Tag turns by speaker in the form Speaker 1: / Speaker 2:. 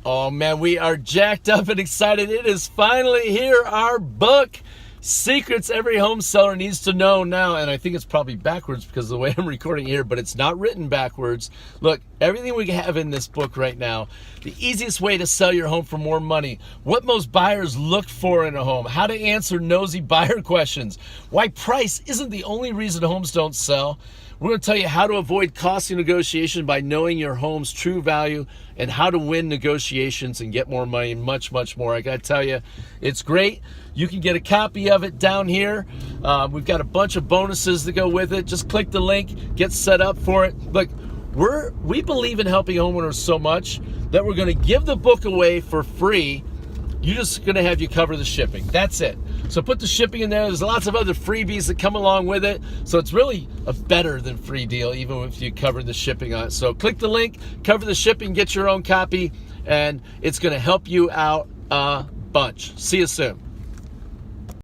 Speaker 1: Oh man, we are jacked up and excited. It is finally here, our book, Secrets Every Home Seller Needs to Know Now. And I think it's probably backwards because of the way I'm recording here, but it's not written backwards. Look, everything we have in this book right now, the easiest way to sell your home for more money, what most buyers look for in a home, how to answer nosy buyer questions, why price isn't the only reason homes don't sell. We're going to tell you how to avoid costly negotiation by knowing your home's true value and how to win negotiations and get more money and much, much more. I got to tell you, it's great. You can get a copy of it down here. We've got a bunch of bonuses that go with it. Just click the link, get set up for it. Look, we believe in helping homeowners so much that we're going to give the book away for free. You're just going to have you cover the shipping. That's it. So put the shipping in there. There's lots of other freebies that come along with it. So it's really a better than free deal, even if you cover the shipping on it. So click the link, cover the shipping, get your own copy, and it's going to help you out a bunch. See you soon.